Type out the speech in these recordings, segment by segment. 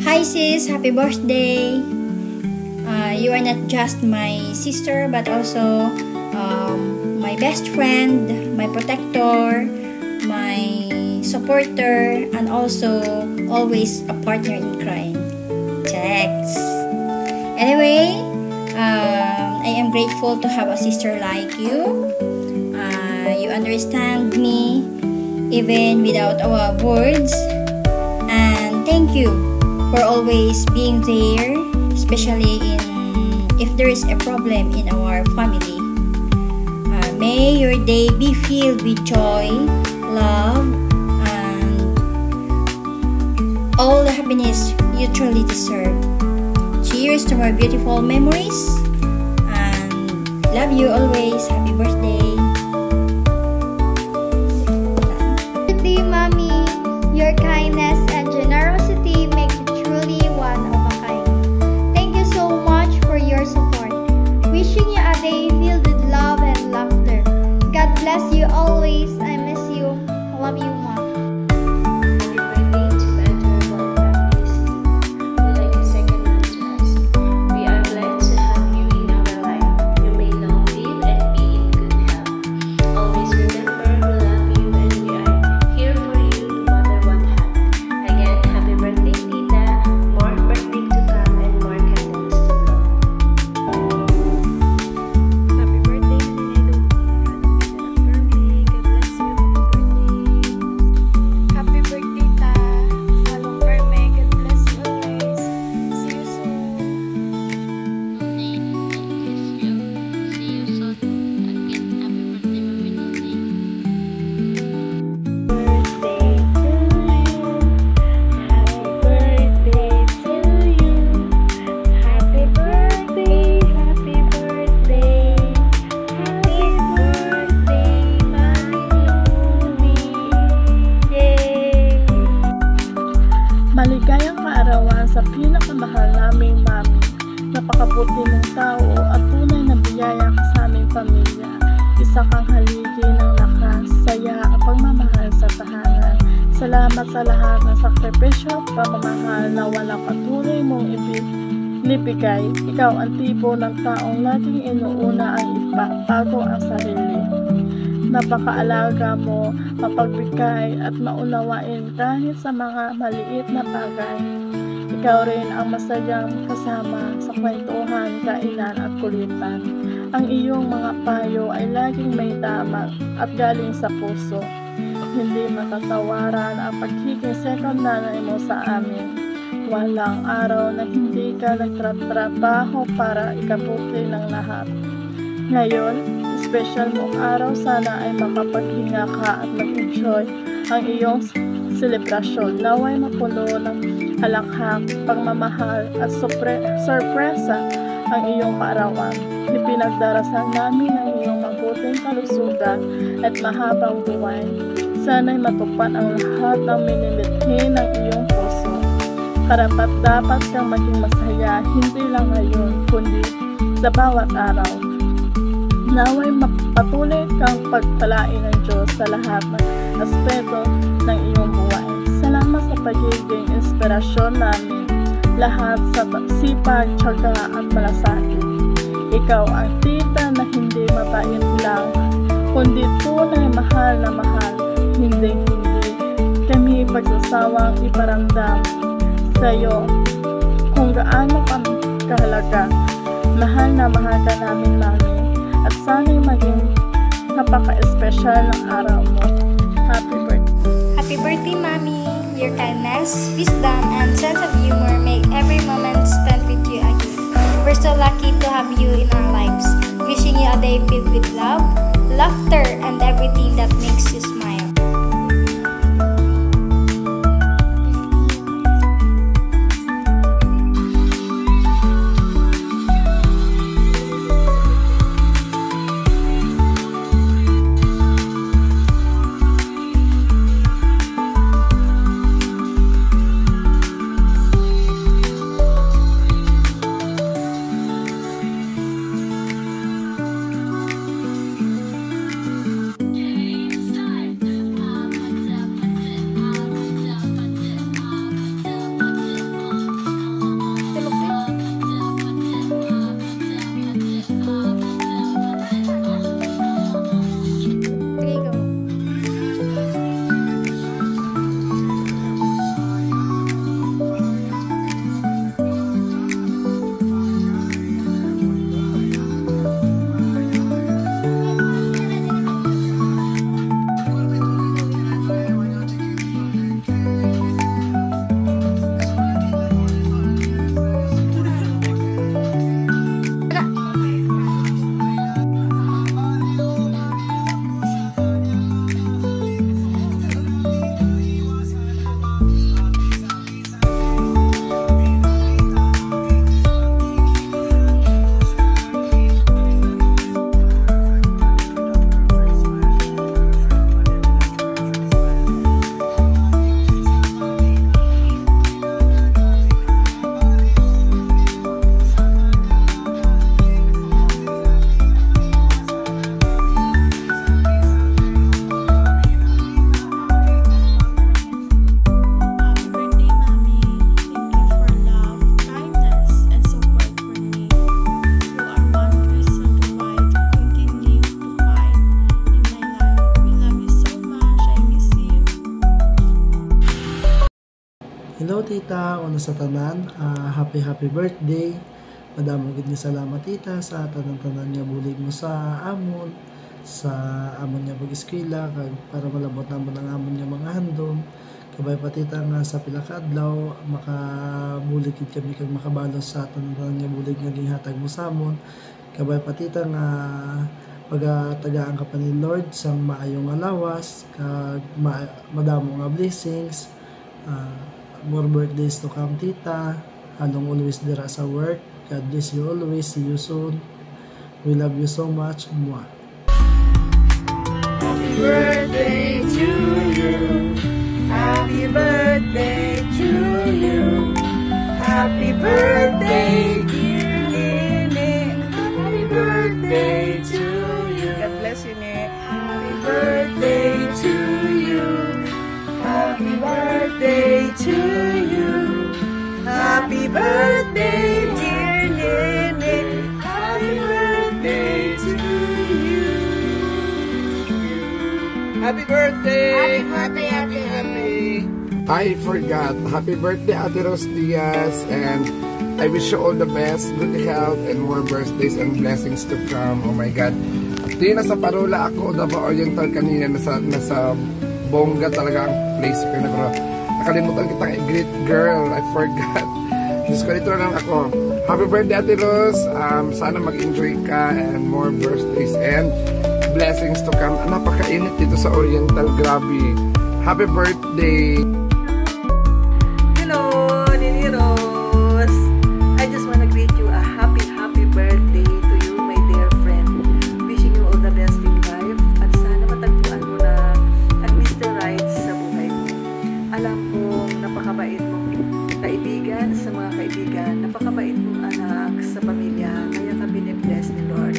Hi sis, happy birthday! You are not just my sister but also my best friend, my protector, my supporter, and also always a partner in crime. Checks! Anyway, I am grateful to have a sister like you. You understand me even without our words. And thank you for always being there, especially if there is a problem in our family. May your day be filled with joy, love, and all the happiness you truly deserve. Cheers to more beautiful memories, and love you always. Happy birthday. Birthday, Mommy. Your kindness and generosity make you truly one of a kind. Thank you so much for your support. Wishing you a day filled with love and laughter. God bless you always. I miss you. I love you, Mom. Maligayang kaarawan sa pinakamahal naming mami. Napakabuti mong tao at tunay na biyaya ka sa aming pamilya. Isa kang haligi ng lakas, saya at pagmamahal sa tahanan. Salamat sa lahat ng sakripisyo at pagmamahal na walang patuloy mong ibibigay. Ikaw ang tipo ng taong laging inuuna ang iba bago ang sarili. Napakaalaga mo, mapagbigay at maunawain kahit sa mga maliit na bagay. Ikaw rin ang masayang kasama sa kwentuhan, kainan at kulitan. Ang iyong mga payo ay laging may tama at galing sa puso. Hindi matatawaran ang pagiging second nanay mo sa amin. Walang araw na hindi ka nagtatrabaho para ikabuti ng lahat. Ngayon, special mong araw, sana ay makapaghinga ka at mag-enjoy ang iyong selebrasyon. Naway mapuno ng halakhak, pagmamahal at sorpresa ang iyong kaarawan. Ipinagdarasal namin ang iyong mabuting kalusugan at mahabang buhay. Sana'y matupad ang lahat ng minilithi ng iyong puso. Karapat-dapat kang maging masaya, hindi lang ngayon, kundi sa bawat araw. Naway patuloy kang pagpalain ng Diyos sa lahat ng aspeto ng iyong buhay. Salamat sa pagiging inspirasyon namin, lahat sa sipag, tiyaga at malasakit. Ikaw ang tita na hindi mabait lang, kundi tunay mahal na mahal. Hindi kami pagsasawang iparamdam sa iyo kung gaano kami kahalaga. Mahal na mahal ka namin, Mami. At sana'y maging napaka-espesyal ng araw mo. Happy birthday! Happy birthday, Mommy! Your kindness, wisdom, and sense of humor make every moment spent with you a gift. We're so lucky to have you in our lives. Wishing you a day filled with love, laughter, and everything that makes you smile. Hello tita, una sa tanan, happy birthday. Madamo gid nga salamat tita sa tanan-tanan nga bulig mo sa amon, sa amon nga pag-eskwela kag para malabot namon ang amon nga mga handom. Kabay pa tita nga sa pila ka adlaw makabulig gid kami kag makabalos sa tanan-tanan nga bulig nga gihatag mo sa amon. Kabay pa tita nga pagatagaan ka pa ni Lord sang maayong alawas kag madamo nga blessings. More birthdays to come tita. Halong always dira sa work. God bless you always. See you soon. We love you so much. Mwah. Happy birthday to you. Happy birthday to you. Happy birthday dear Nene. Happy birthday to you. God bless you, Nene. Happy birthday to you. Happy birthday to you. Happy birthday, dear Nene. Happy birthday to you. Happy birthday. Happy. I forgot. Happy birthday, Ate Rose Diaz, and I wish you all the best, good health, and more birthdays and blessings to come. Oh my God. Di nasa Parola ako, Davao Oriental kanina, nasa bongga talaga ang place ko na, pero nakalimutan kitang i-greet girl. I forgot. Diyos ko, dito lang ako. Happy birthday, Ate Rose. Sana mag-enjoy ka and more birthdays and blessings to come. Napakainit dito sa Oriental. Grabe. Happy birthday. Hello, Nini Rose. I just want to greet you a happy birthday to you, my dear friend. Wishing you all the best in life at sana matagpuan mo na ang Mr. Right sa buhay mo. Alam kong napakabait mong kaibigan sa mga kaibigan, napakabait mong anak sa pamilya, kaya ka binibless ni Lord.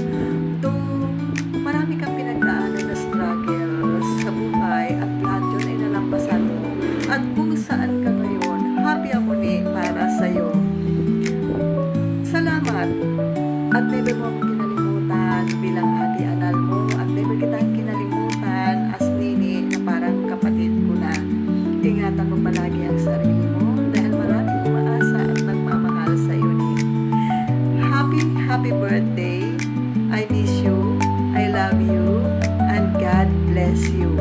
Though marami kang pinagdaanan na struggle sa buhay at lahat yun ay nalampasan mo. At kung saan ka ngayon, happy ako ni para sa'yo. Salamat! At never mo akong kinalimutan bilang ate anal mo at never kitang kinalimutan as Nini na parang kapatid ko na. Ingatan mo palagi ang sarili mo dahil maraming umaasa at nagmamahal sa'yo ni. Happy birthday! I miss you, I love you, and God bless you.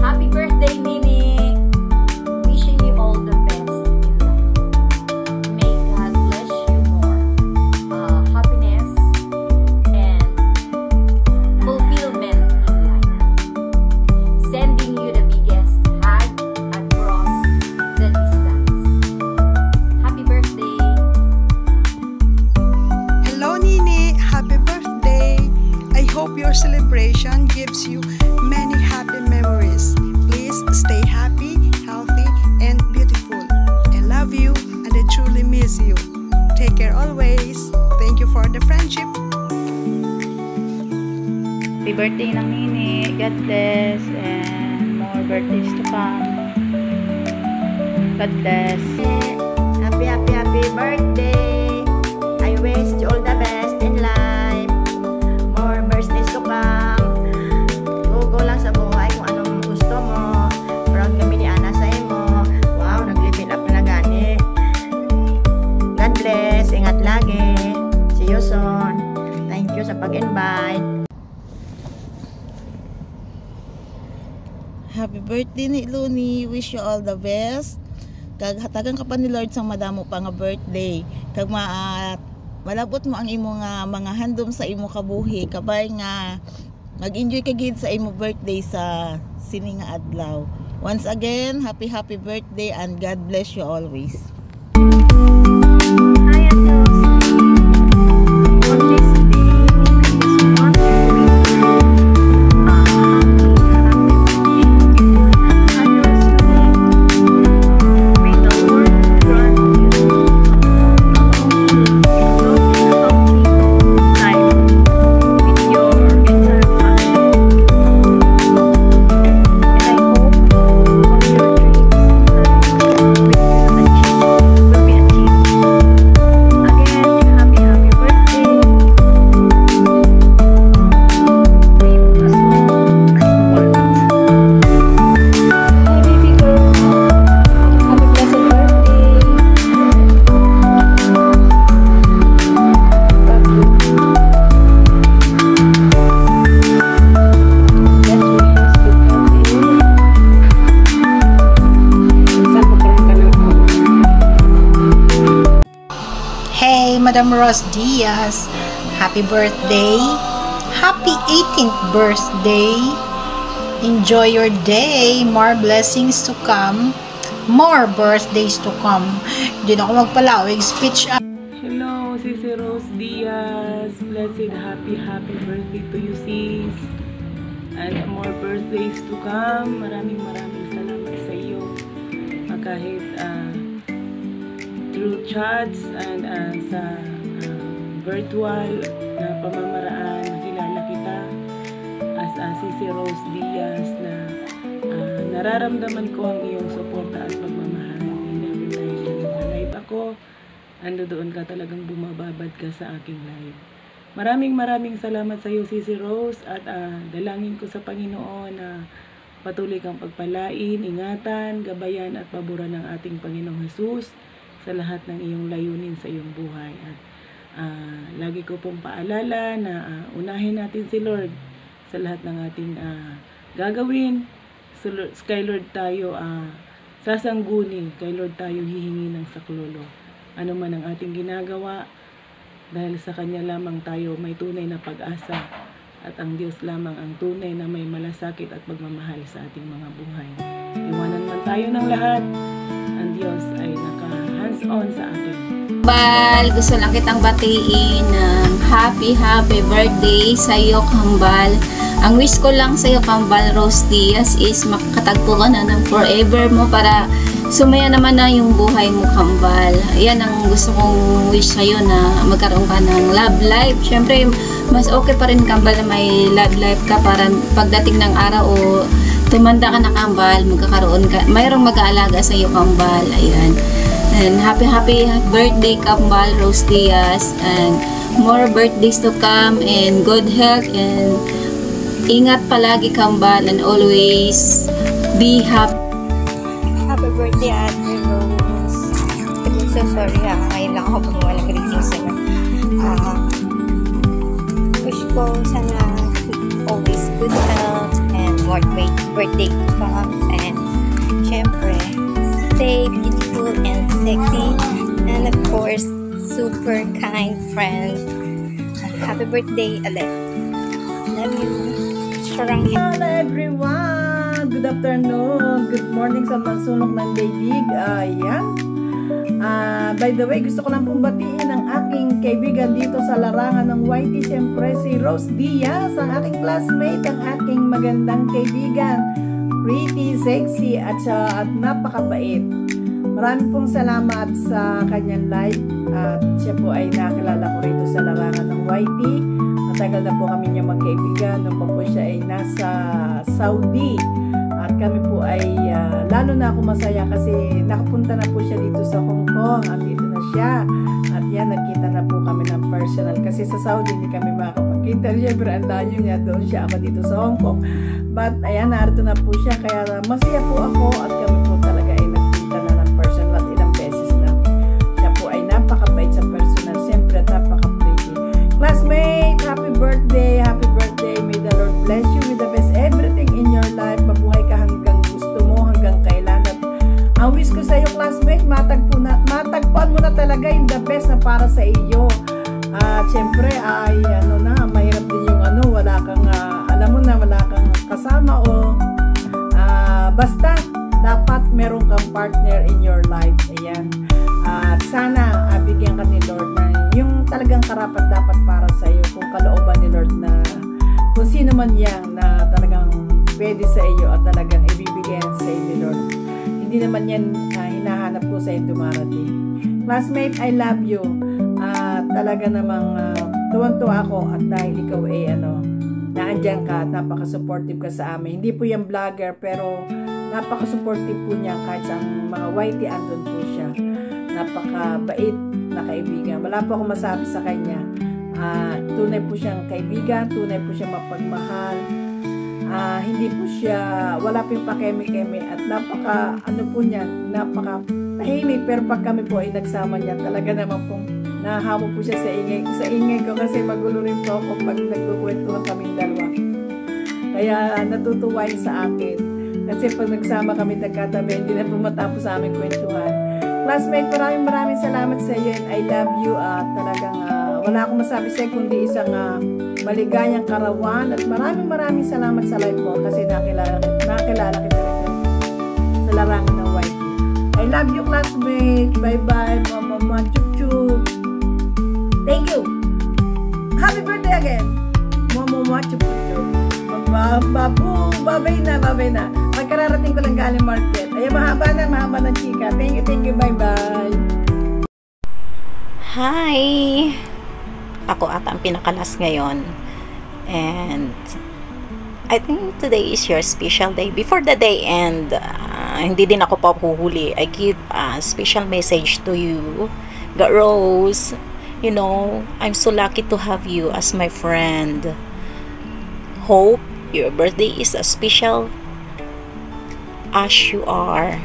Happy birthday, Nini! Wishing you all the best in life. May God bless you more. Happiness and fulfillment in life. Sending you the biggest hug across the distance. Happy birthday! Hello Nini, happy birthday! I hope your celebration gives you many happy memories. Please stay happy, healthy, and beautiful. I love you and I truly miss you. Take care always. Thank you for the friendship. Happy birthday ng Nini. God bless and more birthdays to come. God bless. Happy birthday! I wish you all the best in life. More birthdays to come. Go lang sa buhay kung anong gusto mo. Proud kami ni Ana sa imo. Wow, nag-live up na gani. God bless. Ingat lagi. See you soon. Thank you sa pag-invite. Happy birthday ni Luni. Wish you all the best. Kag hatagan ka pa ni Lord sa madamo pa nga birthday. Kag malabot mo ang imo nga mga handom sa imo kabuhi. Kabay nga mag-enjoy ka gid sa imo birthday sa sini nga adlaw. Once again, happy birthday and God bless you always. Hi, Ate Rose. On this day, I just want to wish you happy anniversary. May the Lord grant you a long, life with your entire family. And I hope Madam Rose Diaz. Happy birthday. Happy 18th birthday. Enjoy your day. More blessings to come. More birthdays to come. Hindi na ako magpalawig. Speech up. Hello, Sisi Rose Diaz. Blessed, happy birthday to you, sis. And more birthdays to come. Maraming salamat sa iyo. Kahit through chats and sa virtual na pamamaraan, nakilala kita as Sisi Rose Diaz na nararamdaman ko ang iyong suporta at pagmamahal. And every time na live ako, ando doon ka talagang bumababad ka sa aking live. Maraming salamat sa iyo, Sisi Rose, at dalangin ko sa Panginoon na patuloy kang pagpalain, ingatan, gabayan at paboran ng ating Panginoong Jesus sa lahat ng iyong layunin sa iyong buhay. At lagi ko pong paalala na unahin natin si Lord sa lahat ng ating gagawin. Kay Lord tayo sasangguni, kay Lord tayo hihingi ng saklolo. Ano man ang ating ginagawa, dahil sa Kanya lamang tayo may tunay na pag-asa at ang Diyos lamang ang tunay na may malasakit at pagmamahal sa ating mga buhay. Iwanan man tayo ng lahat, ang Diyos ay naka-hands-on sa atin. Kambal, gusto lang kitang batiin ng happy birthday sa iyo, Kambal. Ang wish ko lang sa iyo, Kambal Rose Diaz, is makatagpo ka na ng forever mo para sumaya naman na yung buhay mo, Kambal. Yan ang gusto kong wish sa'yo, na magkaroon ka ng love life. Siyempre, mas okay pa rin, Kambal, na may love life ka para pagdating ng araw o tumanda ka na, Kambal, magkakaroon ka, mayroong mag-aalaga sa iyo, Kambal. Ayan. And happy birthday, Kambal Rose Diaz, and more birthdays to come, and good health, and ingat palagi, Kambal, and always be happy. Happy birthday, Ate Rose. I'm so sorry ngayon lang ako gumawa ng greetings sa'yo. Wish ko sana always good health and more birthday to come, and syempre stay beautiful and sexy, and of course super kind friend. Happy birthday ulit. Love you. Hello everyone! Good afternoon, good morning sa mansunog ng daigdig. By the way, gusto ko lang pong batiin ang aking kaibigan dito sa larangan ng YT. Siyempre si Rose Diaz, ang aking classmate, ang aking magandang kaibigan, pretty, sexy at napakabait. Maraming pong salamat sa kanyang live, at siya po ay nakilala ko rito sa larangan ng YT. Matagal na po kami niya magkaibigan nung pa po siya ay nasa Saudi, at kami po ay lalo na ako masaya kasi nakapunta na po siya dito sa Hong Kong. Andito na siya, at yan, nagkita na po kami ng personal kasi sa Saudi hindi kami makakapagkita. Siyempre ang layo niya, doon siya, ako dito sa Hong Kong, but ayan, narito na po siya, kaya masaya po ako, at kami po talaga ay nagkita na ng personal at ilang beses na. Siya po ay napakabait sa personal, siyempre at napaka-pretty. Classmate, happy birthday, may the Lord bless you with the best everything in your life. Mabuhay ka hanggang gusto mo, hanggang kailan. At ang wish ko sa iyo, classmate, matagpuan mo na talaga yung the best na para sa iyo. At syempre ay mahirap din yung wala kang alam mo na, wala kang kasama, o basta dapat meron kang partner in your life. Ayan. At sana bigyan ka ni Lord na yung talagang karapat dapat para sa iyo, kung kalooban ni Lord na kung sino man yan na talagang pwede sa iyo at talagang ibibigyan sa iyo ni Lord. Hindi naman yan hinahanap ko sa iyo dumarating. Classmate, I love you. Talaga namang tuwan-tuwa ako, at dahil ikaw ay naandyan ka at napaka-supportive ka sa amin. Hindi po yan vlogger, pero napaka-supportive po niya kahit sa mga YT, andun po siya. Napaka-bait na kaibigan. Wala po akong masabi sa kanya. Tunay po siyang kaibigan, tunay po siyang mapagmahal. Hindi po siya, wala po yung pakeme-keme, at napaka, po niya, napaka tahimik, pero pag kami po ay nagsama niya, talaga naman pong nahahawa po siya sa ingay ko, kasi magulo rin po ako pag nagkukwentuhan kaming dalawa. Kaya natutuwa yun sa akin, kasi pag nagsama kami nagkatabi, hindi na po matapos sa aming kwentuhan. Classmate, maraming salamat sa iyo and I love you at talagang wala akong masabi sa'yo kundi isang maligayang karawan at maraming salamat sa live mo kasi nakilala kita rin sa larangan ng YT. I love you, classmate. Bye-bye, mama, chup-chup. Thank you. Happy birthday again. Mama, chup-chup. Babay na. Magkararating ko lang galing market. Ay, mahaba ng chika. Thank you, bye-bye. Hi! Ako ata ang pinakalas ngayon. And I think today is your special day. Before the day end, hindi din ako papuhuli. I give a special message to you. Rose, you know, I'm so lucky to have you as my friend. Hope your birthday is as special as you are.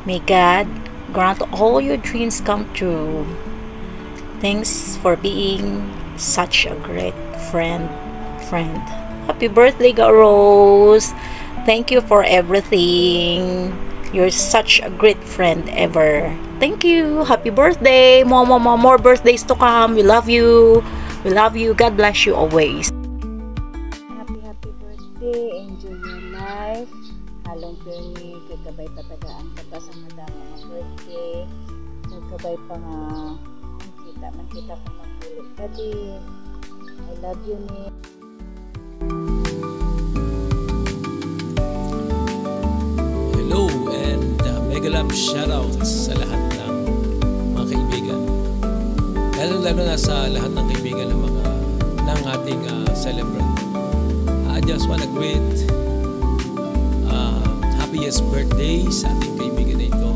May God grant all your dreams come true. Thanks for being such a great friend. Happy birthday, Rose. Thank you for everything. You're such a great friend ever. Thank you. Happy birthday. More birthdays to come. We love you. God bless you always. Happy birthday. Enjoy your life. Halong journey. Kagabay patagaan ka pa sa madama ng birthday. Kagabay pa nga makita pa magpulit ka din. I love you, Nick. Hello and mega love shoutouts sa lahat ng mga kaibigan. Lalo na sa lahat ng kaibigan ng ating celebrant. I just want to greet happiest birthday sa ating kaibigan na ito,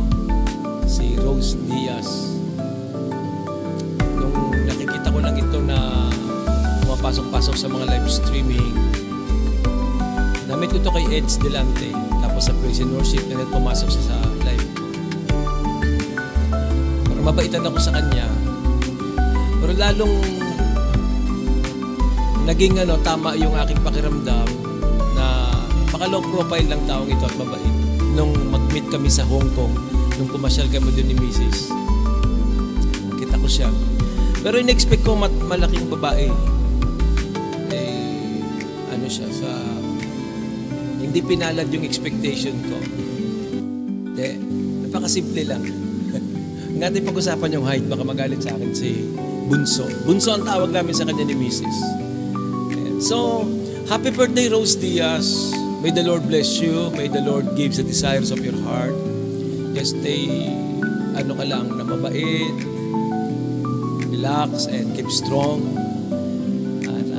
si Rose Diaz. Nung nakikita ko lang ito na pumapasok-pasok sa mga live streaming, namit ko ito kay Eds Delante. Tapos sa praise and worship na pumasok siya sa live. Para mabaitan ako sa kanya. Pero lalong naging tama yung aking pakiramdam na baka low profile lang taong ito at mabait. Nung mag-meet kami sa Hong Kong, nung pumasyal kami doon ni Mrs. Nakita ko siya. Pero in-expect ko malaking babae. Siya sa hindi pinalad yung expectation ko. Napakasimple lang. Ang ating pag-usapan yung height, baka magalit sa akin si Bunso. Bunso ang tawag namin sa kanya ni Mrs. So, happy birthday, Rose Diaz. May the Lord bless you. May the Lord gives the desires of your heart. Just stay, ka lang, na mabait, relax, and keep strong. At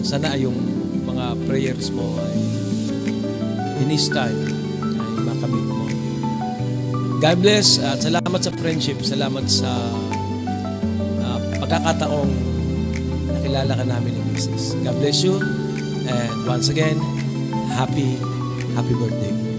sana yung mga prayers mo ay in His time ay makamit mo. God bless at salamat sa friendship, salamat sa pagkakataong nakilala ka namin ni Mrs. God bless you and once again, happy birthday.